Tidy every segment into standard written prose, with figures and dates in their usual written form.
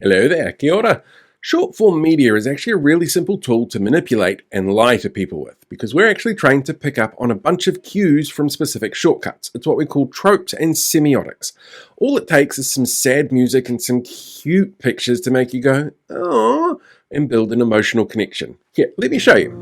Hello there, kia ora. Short form media is actually a really simple tool to manipulate and lie to people with because we're actually trained to pick up on a bunch of cues from specific shortcuts. It's what we call tropes and semiotics. All it takes is some sad music and some cute pictures to make you go, oh, and build an emotional connection. Here, let me show you.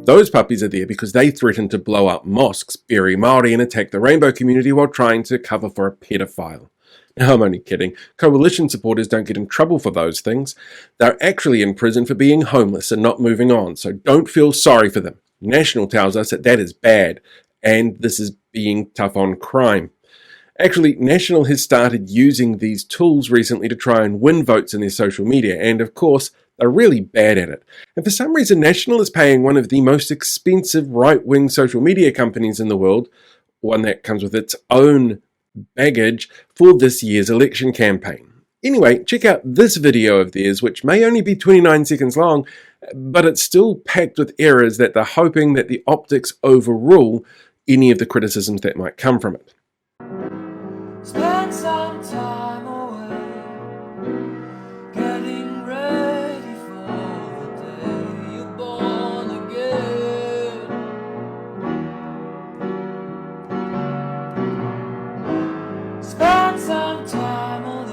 Those puppies are there because they threatened to blow up mosques, bury Māori, and attack the rainbow community while trying to cover for a pedophile. Now, I'm only kidding. Coalition supporters don't get in trouble for those things. They're actually in prison for being homeless and not moving on, so don't feel sorry for them. National tells us that is bad, and this is being tough on crime. Actually, National has started using these tools recently to try and win votes in their social media, and of course, they're really bad at it. And for some reason, National is paying one of the most expensive right-wing social media companies in the world, one that comes with its own baggage, for this year's election campaign. Anyway, check out this video of theirs, which may only be 29 seconds long, but it's still packed with errors that they're hoping that the optics overrule any of the criticisms that might come from it. Spend some time away, getting ready for the day you're born again. Spend some time alone.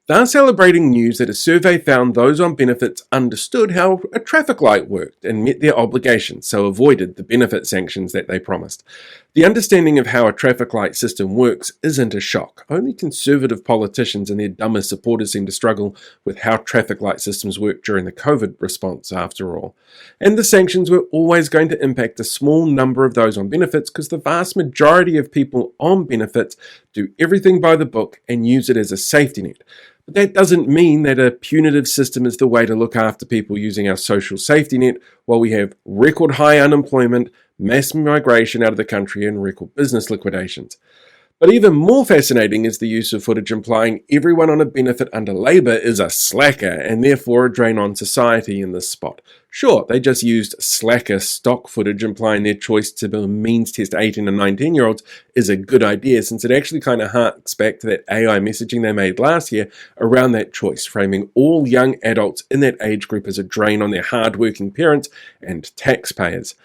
They're celebrating news that a survey found those on benefits understood how a traffic light worked and met their obligations, so avoided the benefit sanctions that they promised. The understanding of how a traffic light system works isn't a shock. Only conservative politicians and their dumbest supporters seem to struggle with how traffic light systems work during the COVID response, after all. And the sanctions were always going to impact a small number of those on benefits because the vast majority of people on benefits do everything by the book and use it as a safety net. But that doesn't mean that a punitive system is the way to look after people using our social safety net while we have record high unemployment, mass migration out of the country, and record business liquidations. But even more fascinating is the use of footage implying everyone on a benefit under Labour is a slacker and therefore a drain on society in this spot. Sure, they just used slacker stock footage implying their choice to means test 18 and 19-year-olds is a good idea, since it actually kind of harks back to that AI messaging they made last year around that choice, framing all young adults in that age group as a drain on their hard-working parents and taxpayers.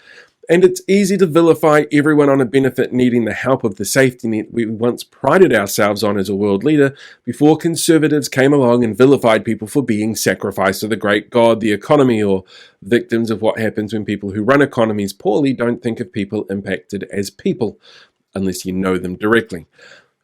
And it's easy to vilify everyone on a benefit needing the help of the safety net we once prided ourselves on as a world leader before conservatives came along and vilified people for being sacrificed to the great god, the economy, or victims of what happens when people who run economies poorly don't think of people impacted as people, unless you know them directly.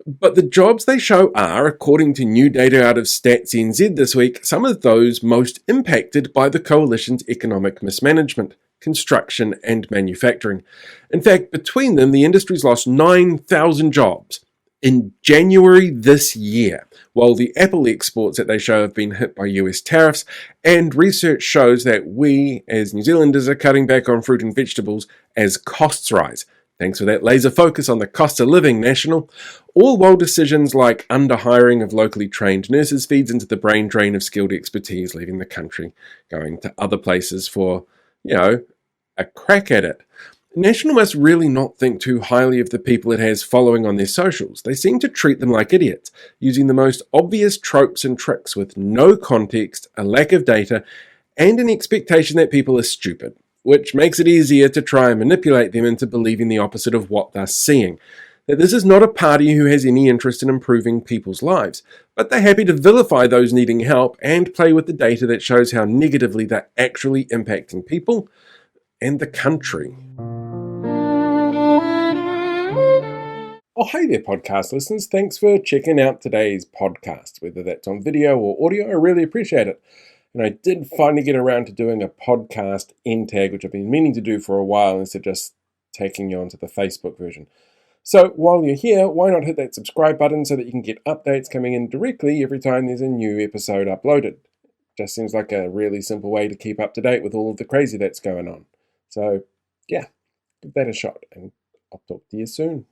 But the jobs they show are, according to new data out of Stats NZ this week, some of those most impacted by the coalition's economic mismanagement: construction and manufacturing. In fact, between them, the industry's lost 9,000 jobs in January this year, while the Apple exports that they show have been hit by US tariffs, and research shows that we, as New Zealanders, are cutting back on fruit and vegetables as costs rise. Thanks for that laser focus on the cost of living, National. All while decisions like underhiring of locally trained nurses feeds into the brain drain of skilled expertise leaving the country, going to other places for, a crack at it. National must really not think too highly of the people it has following on their socials. They seem to treat them like idiots, using the most obvious tropes and tricks with no context, a lack of data, and an expectation that people are stupid, which makes it easier to try and manipulate them into believing the opposite of what they're seeing. That this is not a party who has any interest in improving people's lives, but they're happy to vilify those needing help and play with the data that shows how negatively they're actually impacting people and the country. Oh, hey there, podcast listeners. Thanks for checking out today's podcast, whether that's on video or audio. I really appreciate it. And I did finally get around to doing a podcast end tag, which I've been meaning to do for a while instead of just taking you onto the Facebook version. So while you're here, why not hit that subscribe button so that you can get updates coming in directly every time there's a new episode uploaded. Just seems like a really simple way to keep up to date with all of the crazy that's going on. So, yeah, give that a shot, and I'll talk to you soon.